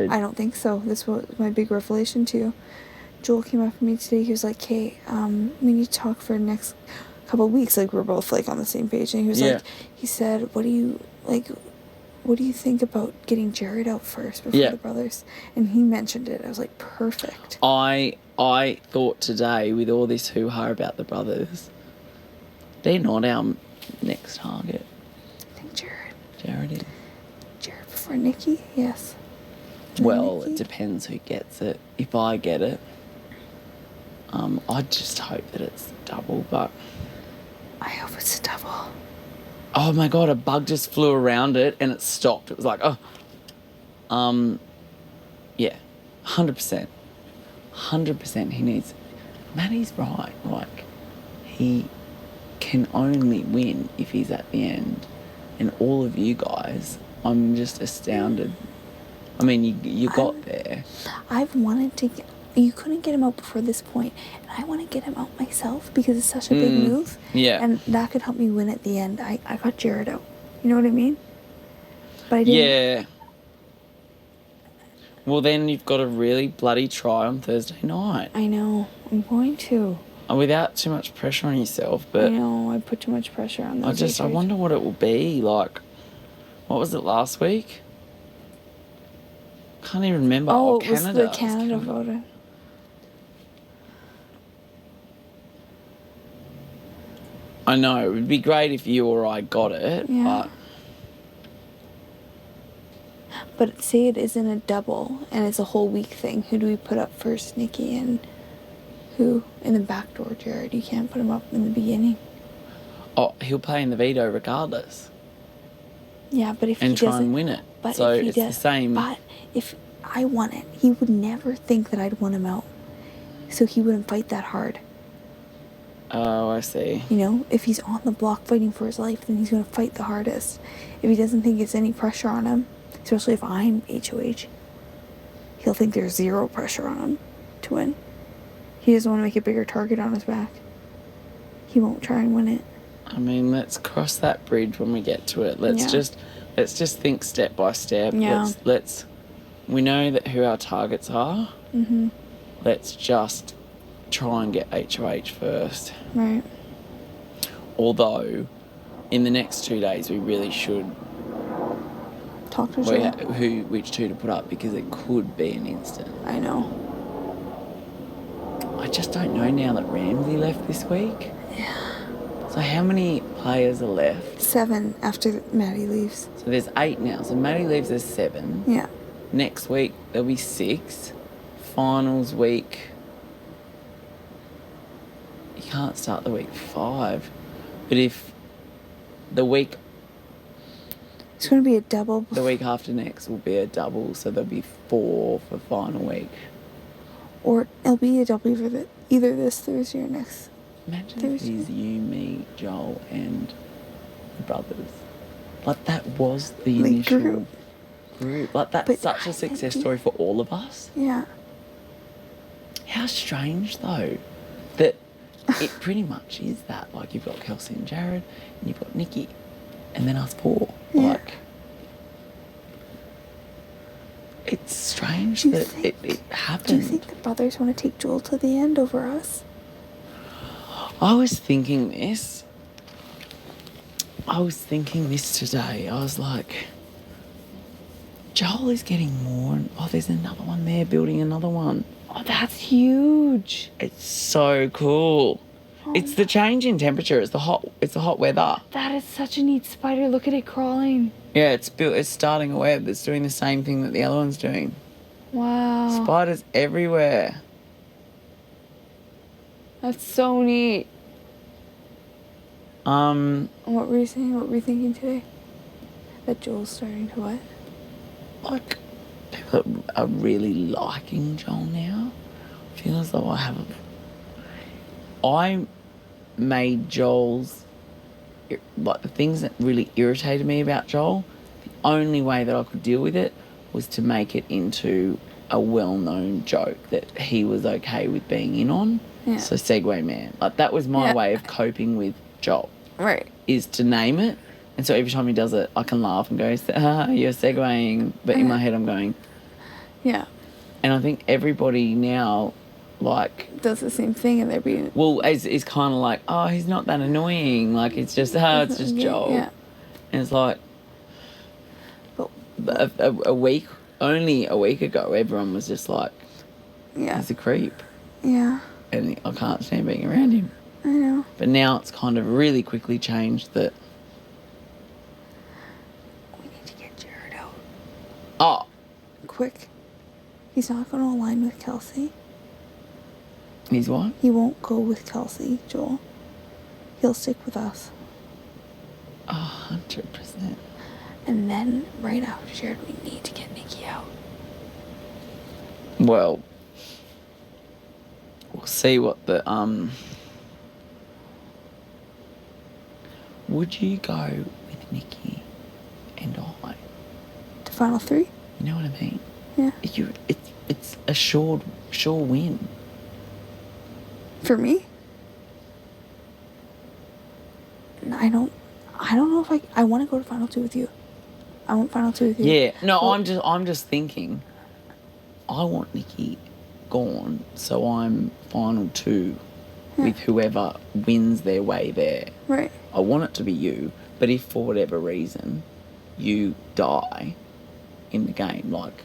started. I don't think so. This was my big revelation to you. Joel came up to me today. He was like, "Hey, we need to talk for the next couple of weeks." Like, we're both, like, on the same page. And he was like, he said, what do you think about getting Jared out first before the brothers? And he mentioned it. I was like, perfect. I thought today, with all this hoo-ha about the brothers, they're not our next target. I think Jared is. Jared before Nikki? Yes. Well, Nikki? It depends who gets it. If I get it, I just hope that it's double, but... I hope it's a double. Oh, my God, a bug just flew around it and it stopped. It was like, oh. Yeah, 100%. 100% he needs... Maddie's right. Like, he can only win if he's at the end. And all of you guys, I'm just astounded. I mean, you got there. I've wanted to get... You couldn't get him out before this point, and I want to get him out myself because it's such a big move. Yeah. And that could help me win at the end. I got Jared out. You know what I mean? But I didn't. Yeah. Well, then you've got to really bloody try on Thursday night. I know. I'm going to. Without too much pressure on yourself, but... I know. I put too much pressure on those. I wonder what it will be. Like, what was it last week? Can't even remember. Oh, it was the Canada voter. I know. It would be great if you or I got it, But say it isn't a double and it's a whole week thing. Who do we put up first, Nikki, and who in the back door, Jared? You can't put him up in the beginning. Oh, he'll play in the veto regardless. Yeah, but if he doesn't... And try and win it. But so if he it's does, the same... But if I won it, he would never think that I'd won him out. So he wouldn't fight that hard. Oh, I see. You know, if he's on the block fighting for his life, then he's going to fight the hardest. If he doesn't think it's any pressure on him, especially if I'm HOH, he'll think there's zero pressure on him to win. He doesn't want to make a bigger target on his back. He won't try and win it. I mean, let's cross that bridge when we get to it. Let's just think step by step. Yeah. We know that who our targets are. Mm-hmm. Let's just try and get HOH first. Right. Although, in the next 2 days, we really should talk to which two to put up, because it could be an instant. I know. I just don't know now that Ramsey left this week. Yeah. So how many players are left? 7 after Maddie leaves. So there's 8 now. So Maddie leaves, there's 7. Yeah. Next week, there'll be 6. Finals week... You can't start the week 5. But if the week... It's going to be a double. The week after next will be a double, so there'll be 4 for final week. Or it'll be a double for either this Thursday or next Imagine Thursday. if it's you, me, Joel, and the brothers. Like, that was the initial group. Like, that's such a success story for all of us. Yeah. How strange, though, that it pretty much is that. Like, you've got Kelsey and Jared, and you've got Nikki, and then us 4. Yeah. Like, it's strange that it happened. Do you think the brothers want to take Joel to the end over us? I was thinking this today. I was like, Joel is getting more, and there's another one there, building another one. Oh, that's huge. It's so cool. It's the change in temperature. It's the hot weather. That is such a neat spider. Look at it crawling. Yeah, it's starting a web that's doing the same thing that the other one's doing. Wow. Spiders everywhere. That's so neat. What were you saying? What were you thinking today? That Joel's starting to what? Like, people are really liking Joel now. I feel as though I made Joel's, like, the things that really irritated me about Joel, the only way that I could deal with it was to make it into a well-known joke that he was okay with being in on. Yeah. So Segway Man. Like, that was my way of coping with Joel. Right. Is to name it. And so every time he does it, I can laugh and go, you're segwaying. But in my head, I'm going, Yeah. And I think everybody now, like, Does the same thing, and they're being. well, is kind of like, oh, he's not that annoying. Like, it's just Joel. Yeah. And it's like, But only a week ago, everyone was just like, yeah. he's a creep. Yeah. And I can't stand being around him. I know. But now it's kind of really quickly changed that. We need to get Jared out. Oh, Quick. He's not going to align with Kelsey. he's what? He won't go with Kelsey, Joel. He'll stick with us. 100%. And then, right after Jared, we need to get Nikki out. Well, we'll see what the, would you go with Nikki and I? To final 3? You know what I mean? Yeah. It's a sure win. For me? I don't know if I want to go to final 2 with you. I want final 2 with you. Yeah. No, Well, I'm just thinking. I want Nikki gone, so I'm final 2 with whoever wins their way there. Right. I want it to be you, but if for whatever reason you die in the game, like